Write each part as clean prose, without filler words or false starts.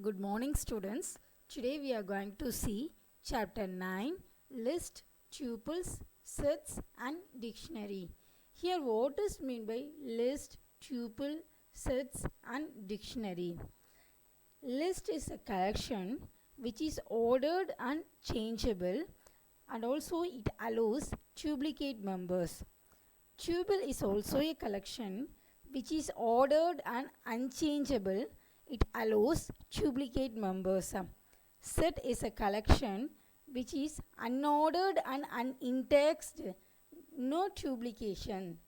Good morning, students. Today we are going to see chapter 9, list, tuples, sets and dictionary. Here what is meant by list, tuple, sets and dictionary? List is a collection which is ordered and changeable, and also it allows duplicate members. Tuple is also a collection which is ordered and unchangeable. It allows duplicate members. Set is a collection which is unordered and unindexed, no duplication.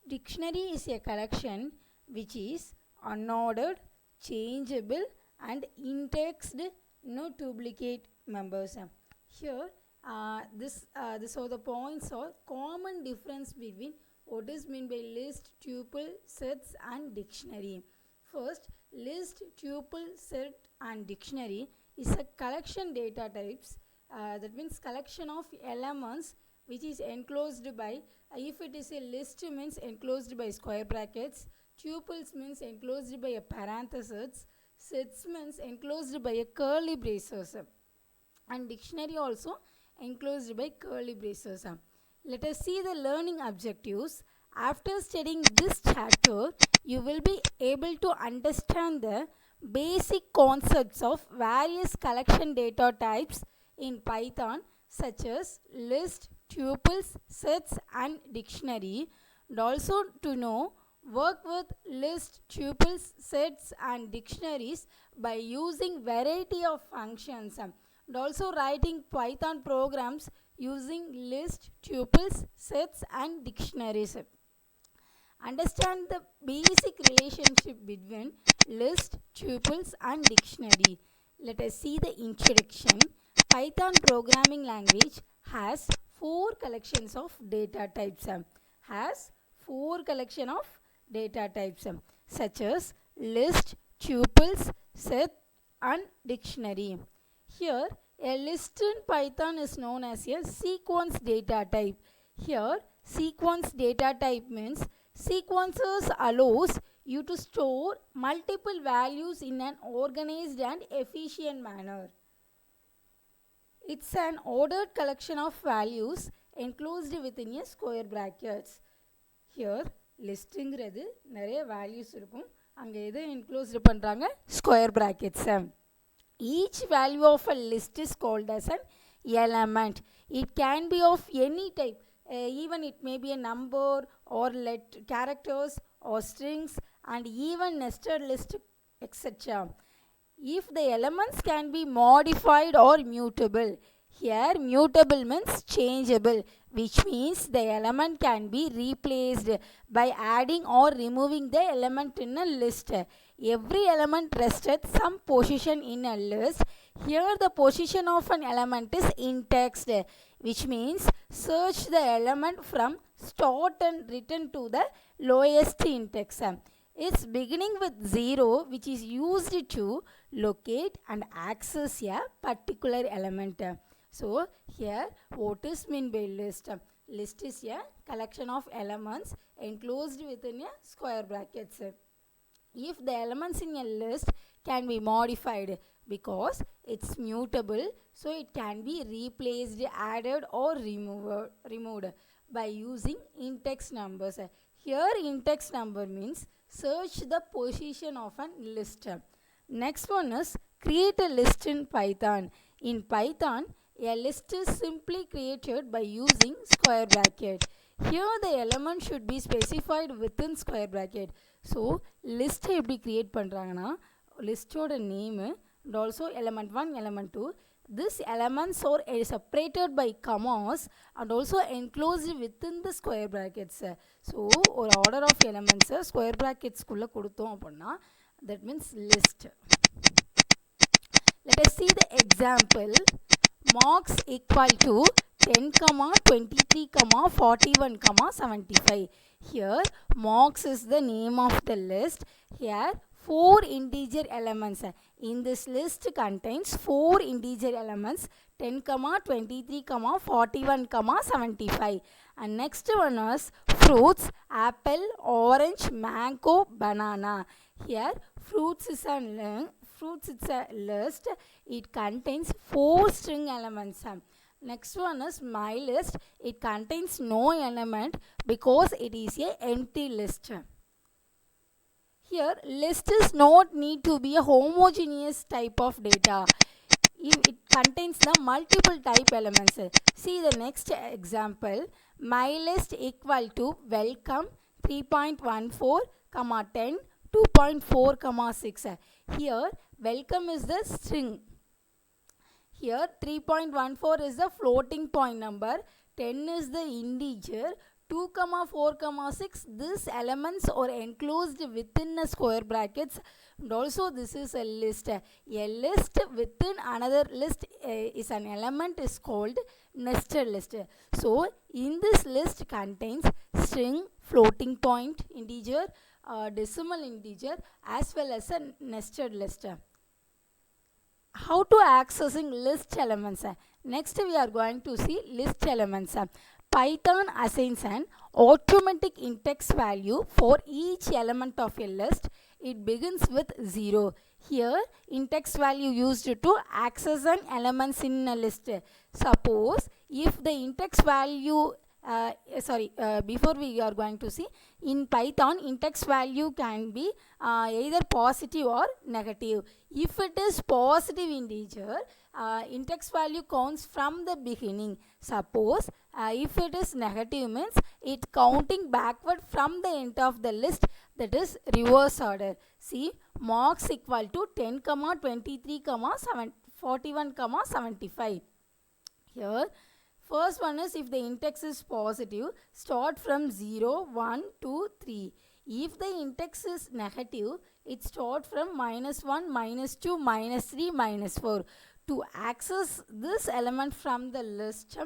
Dictionary is a collection which is unordered, changeable and indexed, no duplicate members. Here these are the points or common difference between what is meant by list, tuple, sets and dictionary. First, list, tuple, set and dictionary is a collection data types, that means collection of elements which is enclosed by, if it is a list means enclosed by square brackets, tuples means enclosed by a parenthesis, sets means enclosed by a curly braces, and dictionary also enclosed by curly braces. Let us see the learning objectives. After studying this chapter, you will be able to understand the basic concepts of various collection data types in Python, such as list, tuples, sets and dictionary, and also to know work with list, tuples, sets and dictionaries by using variety of functions, and also writing Python programs using list, tuples, sets and dictionaries. Understand the basic relationship between list, tuples and dictionary. Let us see the introduction. Python programming language has four collections of data types. Such as list, tuples, set and dictionary. Here a list in Python is known as a sequence data type. Here sequence data type means sequences allows you to store multiple values in an organized and efficient manner. It's an ordered collection of values enclosed within a square brackets. Here லிஸ்ட்டுங்கிறது நிறைய values இருக்கும், அங்கே எது enclosed பண்ணுறாங்க, square brackets. Each value of a list is called as an element. It can be of any type, even it may be a number or characters or strings and even nested list, etc. If the elements can be modified or mutable. Here mutable means changeable, which means the element can be replaced by adding or removing the element in a list. Every element rests at some position in a list. Here the position of an element is indexed, which means search the element from start and return to the lowest index. It's beginning with 0, which is used to locate and access a particular element. So here what is meant by list? List is a collection of elements enclosed within a square brackets. If the elements in a list can be modified because it's mutable, so it can be replaced, added or removed by using index numbers. Here index number means search the position of a list. Next one is create a list in Python. In Python, a list is simply created by using square bracket. Here the element should be specified within square bracket. So list எப்படி create பண்றாங்கன்னா, list ஓட name and also element 1, element 2. These elements are separated by commas and also enclosed within the square brackets. So ஒரு order of elements square brackets குள்ள கொடுத்தோம் அப்படின்னா, that means list. Let us see the example. Marks equal to 10, 23, 41, 75. Here marks is the name of the list. Here 4 integer elements. In this list contains 4 integer elements 10, 23, 41, 75. And next one is fruits, apple, orange, mango, banana. Here fruits is a list. It contains 4 string elements. Next one is my list. It contains no element because it is a empty list. Here list is not need to be a homogeneous type of data. If it contains the multiple type elements. See the next example. My list equal to welcome 3.14, 10, 2.4, 6. Here welcome is the string. Here 3.14 is the floating point number, 10 is the integer, 2, 4, 6, these elements are enclosed within a square brackets, and also this is a list. A list within another list is an element is called nested list. So in this list contains string, floating point integer, decimal integer as well as a nested list. How to accessing list elements? Next we are going to see list elements. Python assigns an automatic index value for each element of a list. It begins with 0. Here index value used to access an elements in a list. Suppose if the index value before we are going to see, in Python index value can be either positive or negative. If it is positive integer, index value counts from the beginning. Suppose if it is negative means it counting backward from the end of the list, that is reverse order. See, marks equal to 10, 23, 41, 75. Here first one is if the index is positive, start from 0, 1, 2, 3. If the index is negative, it starts from -1, -2, -3, -4. To access this element from the list,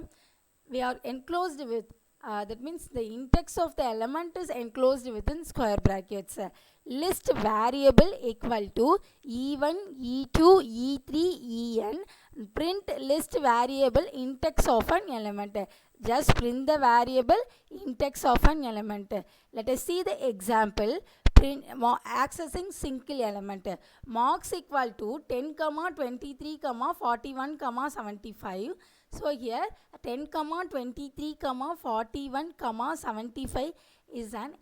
we are enclosed with, that means the index of the element is enclosed within square brackets. List variable equal to E1, E2, E3, En. Print list variable index of an element. Just print the variable index of an element. Let us see the example. Print accessing single element. Marks equal to 10, 23, 41, 75. So here 10, 23, 41, 75 is an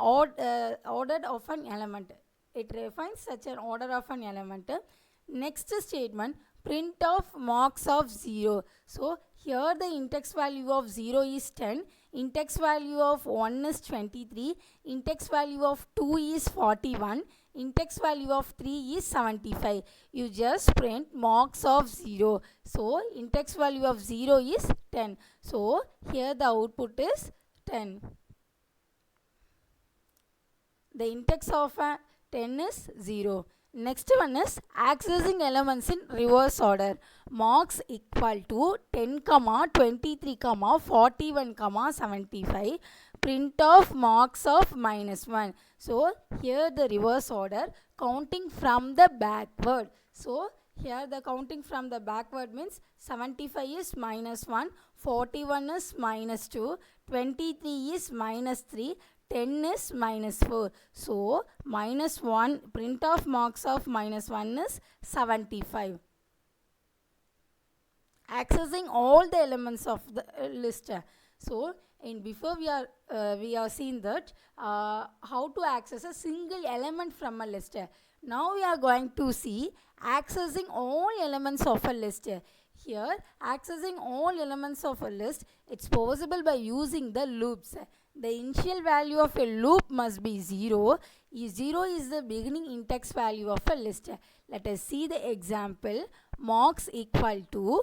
order of an element. It defines such an order of an element. Next statement, print of marks of 0. So here the index value of 0 is 10, index value of 1 is 23, index value of 2 is 41, index value of 3 is 75. You just print marks of 0. So index value of 0 is 10. So here the output is 10. The index of 10 is 0. Next one is accessing elements in reverse order. Marks equal to 10, 23, 41, 75. Print of marks of -1. So here the reverse order counting from the backward. So here the counting from the backward means 75 is -1, 41 is -2, 23 is -3, 10 is -4. So -1, print of marks of -1 is 75. Accessing all the elements of the list. So in before we are seeing that how to access a single element from a list. Now we are going to see accessing all elements of a list. Here accessing all elements of a list, it's possible by using the loops. The initial value of a loop must be 0. 0 is the beginning index value of a list. Let us see the example. Marks equal to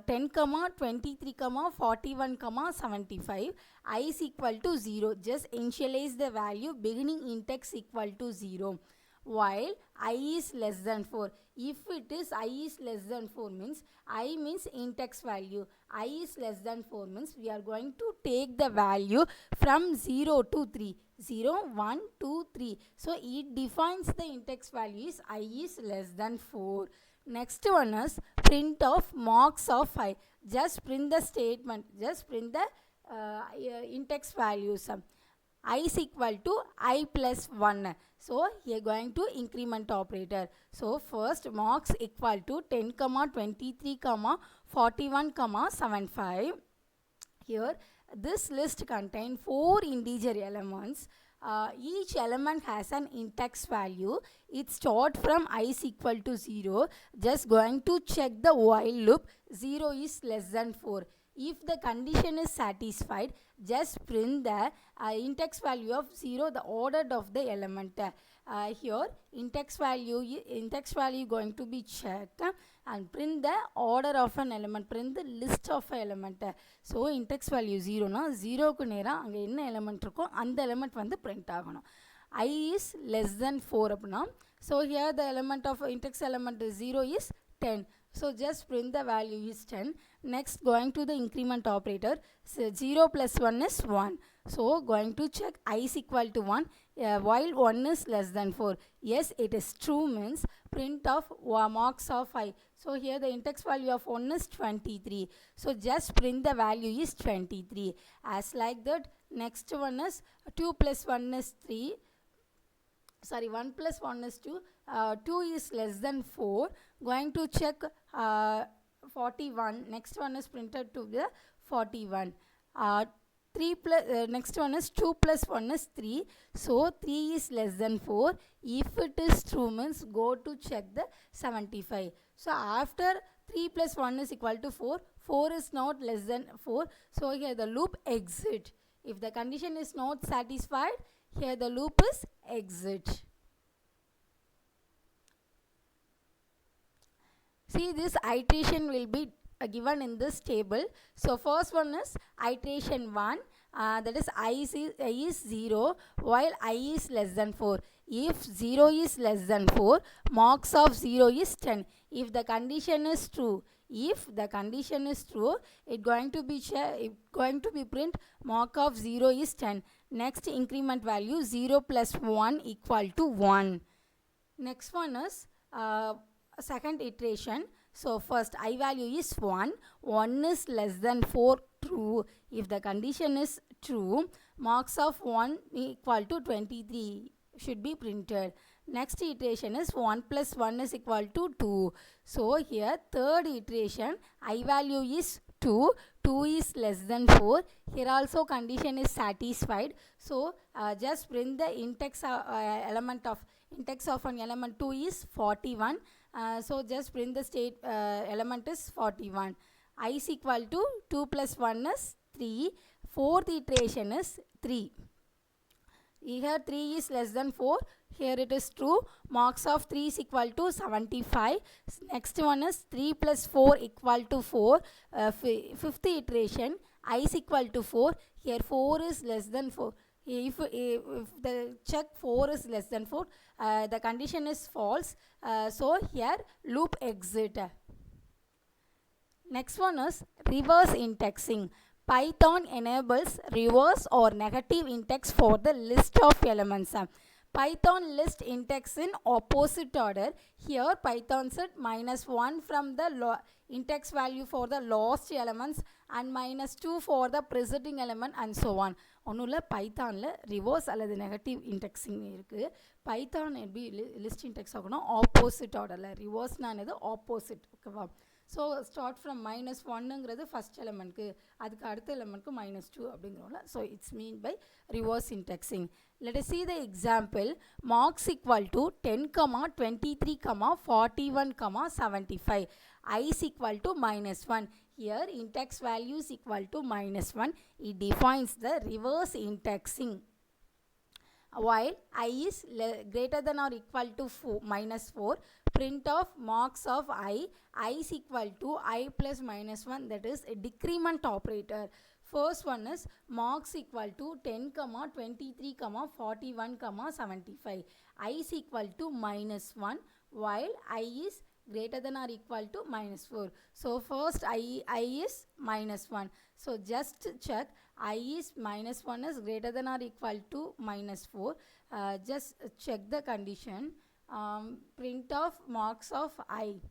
10, 23, 41, 75. I is equal to 0. Just initialize the value beginning index equal to 0. while I is less than 4. If it is I is less than 4 means I means int x value. I is less than 4 means we are going to take the value from 0 to 3. 0, 1, 2, 3. So it defines the int x value is I is less than 4. Next one is print of marks of I. Just print the statement. Just print the int x values. I is equal to I plus 1. So here going to increment operator. So first marks equal to 10, 23, 41, 75. Here this list contains 4 integer elements. Each element has an int x value. It starts from I is equal to 0. Just going to check the while loop. 0 is less than 4. If the condition is satisfied, just print the int x value of 0, the order of the element. Here int x value going to be checked and print the order of an element, print the list of an element. So int x value 0 na 0 ku nera anga enna element irukko and element vandu print aganum. I is less than 4 apna. So here the element of int x element is 0 is 10. So just print the value is 10. Next going to the increment operator. So 0 plus 1 is 1. So going to check I is equal to 1 while 1 is less than 4. Yes, it is true means print of marks of I. So here the int x value of 1 is 23. So just print the value is 23. As like that, next one is 2 plus 1 is 3. Sorry, 1 plus 1 is 2. 2 is less than 4. Going to check 41. Next one is printed to the 41. 3 plus next one is 2 plus 1 is 3. So 3 is less than 4. If it is true means go to check the 75. So after 3 plus 1 is equal to 4. 4 is not less than 4. So here the loop exit. If the condition is not satisfied, here the loop is exit. See, this iteration will be given in this table. So first one is iteration 1, that is I is 0 while I is less than 4. If 0 is less than 4, marks of 0 is 10. If the condition is true, it going to be print mark of 0 is 10. Next increment value 0 plus 1 equal to 1. Next one is second iteration. So first I value is 1. 1 is less than 4, true. If the condition is true, marks of 1 equal to 23 should be printed. Next iteration is 1 plus 1 is equal to 2. So here third iteration I value is 2. 2 is less than 4. Here also condition is satisfied. So just print the int x element of int x of an element 2 is 41. So just print the state element is 41. I is equal to 2 plus 1 is 3. Fourth iteration is 3. Here 3 is less than 4. Here it is true. Marks of 3 is equal to 75. Next one is 3 plus 4 equal to 4. Fifth iteration I is equal to 4. Here 4 is less than 4. If the check 4 is less than 4, the condition is false. So here loop exit. Next one is reverse indexing. Python enables reverse or negative index for the list of elements. Python list index in opposite order. Here Python said -1 from the index value for the lost elements and -2 for the preceding element and so on. ஒன்றும் பைத்தானில் reverse அல்லது negative indexing இருக்குது. Python எப்படி list index ஆகணும் opposite ஆர்டரில். ரிவர்ஸ்னானது opposite, ஓகேவா? So start from -1ங்கிறது ஃபஸ்ட் எலமெண்ட்க்கு, அதுக்கு அடுத்த எலமெண்ட்க்கு -2 அப்படிங்கிறோம்ல. So it's mean by reverse indexing. Let us see the example. Marks equal to 10, 23, 41, 75. I is equal to -1. Here index value is equal to -1. It defines the reverse indexing. While I is greater than or equal to -4, print of marks of I is equal to I plus -1, that is a decrement operator. First one is marks equal to 10, 23, 41, 75. I is equal to -1 while I is greater than or equal to -4. So first I is -1. So just check I is -1 is greater than or equal to -4. Just check the condition. Print of marks of I.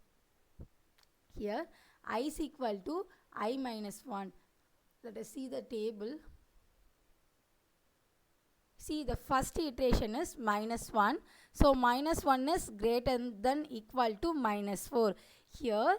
Here I is equal to I -1. Let us see the table. See, the first iteration is -1. So -1 is greater than equal to -4. Here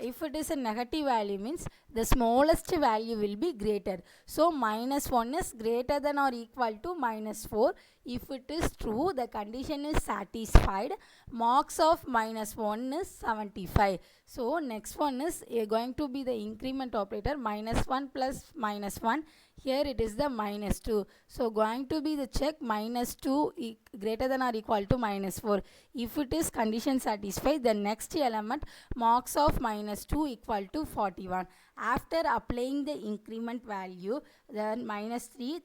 if it is a negative value means the smallest value will be greater. So -1 is greater than or equal to -4. If it is true, the condition is satisfied. Marks of -1 is 75. So next one is going to be the increment operator. -1 plus -1. Here it is the -2. So going to be the check -2 greater than or equal to -4. If it is condition satisfied, the next element marks of -2 equal to 41. After applying the increment value, then -3,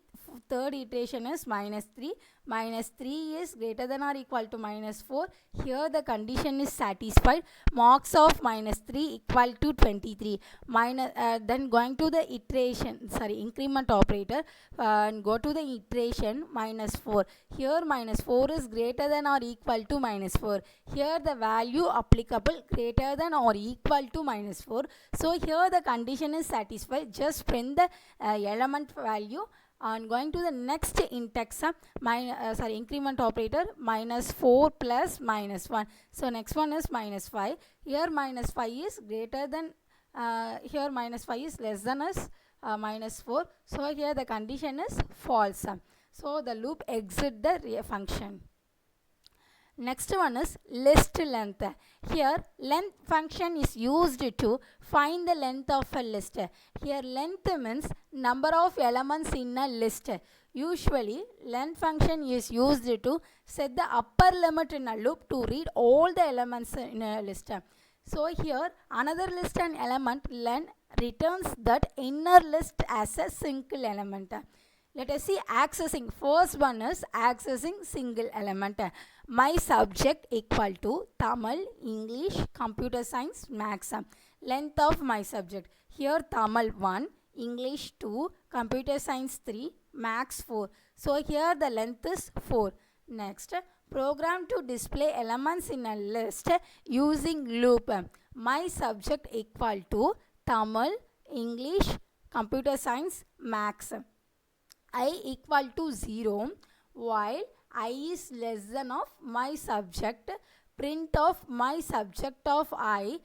third iteration is -3. -3 is greater than or equal to -4. Here the condition is satisfied. Marks of -3 equal to 23. Then going to the increment operator, and go to the iteration -4. Here -4 is greater than or equal to -4. Here the value applicable greater than or equal to -4. So here the condition is satisfied. Just print the element value. And going to the next index, increment operator, -4 plus -1. So next one is -5. Here -5 is greater than, here -5 is less than as -4. So here the condition is false. So the loop exit the function. Next one is list length. Here length function is used to find the length of a list. Here length means number of elements in a list. Usually length function is used to set the upper limit in a loop to read all the elements in a list. So here another list and element len returns that inner list as a single element. Let us see accessing. First one is accessing single element. My subject equal to Tamil, English, Computer Science, Maths. Length of my subject. Here Tamil 1, English 2, Computer Science 3, Maths 4. So here the length is 4. Next, program to display elements in a list using loop. My subject equal to Tamil, English, Computer Science, Maths. I equal to 0 while I is less than of my subject. Print of my subject of I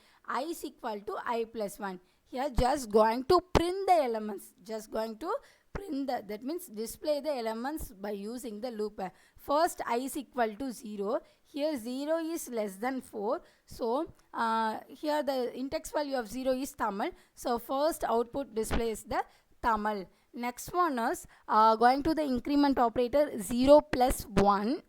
is equal to I plus 1. Here just going to print the elements. Just going to print that means display the elements by using the loop. First I is equal to 0. Here 0 is less than 4. So here the index value of 0 is Tamil. So first output displays the Tamil. Next one is going to the increment operator 0 plus 1.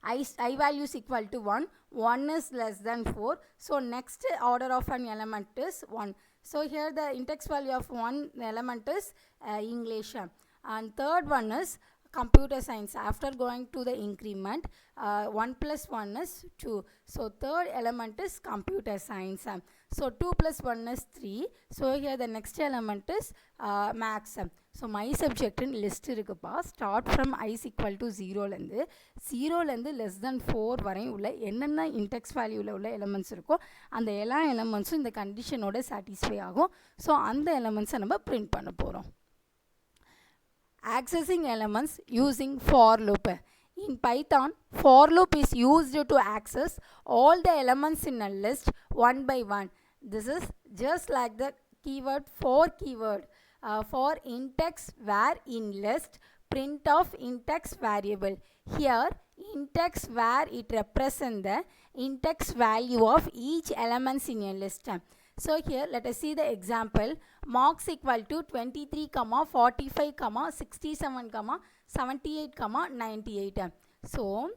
I value is equal to 1. 1 is less than 4. So next order of an element is 1. So here the index value of one element is English. And third one is Computer Science. After going to the increment, 1 plus 1 is 2. So third element is Computer Science. So 2 plus 1 is 3. So here the next element is Maths. So my subject in list irukuppa. Start from I is equal to 0 lendu 0 lendu less than 4 vare ulla enna index value la ulla elements irukko and ella elements இந்த condition oda satisfy ஆகும். So அந்த elements நம்ம print பண்ண போறோம். Accessing elements using for loop. In Python, for loop is used to access all the elements in a list one by one. This is just like the keyword for keyword. For index where in list, print of index variable. Here index where it represents the index value of each elements in a list. So here let us see the example. Marks equal to 23, 45, 67, 78, 98. So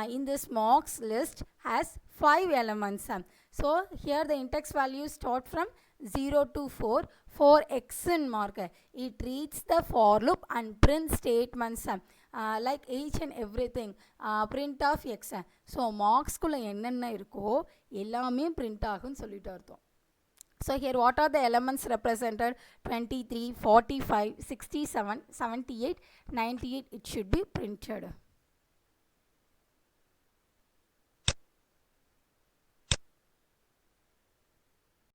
in this marks list has 5 elements. So here the index values start from 0 to 4. For x in mark, it reads the for loop and print statements like each and everything print of x. So மார்க்ஸ்குள்ளே என்னென்ன இருக்கோ எல்லாமே print ஆகும்னு சொல்லிட்டு அர்த்தம். So here what are the elements represented? 23, 45, 67, 78, 98. It should be printed.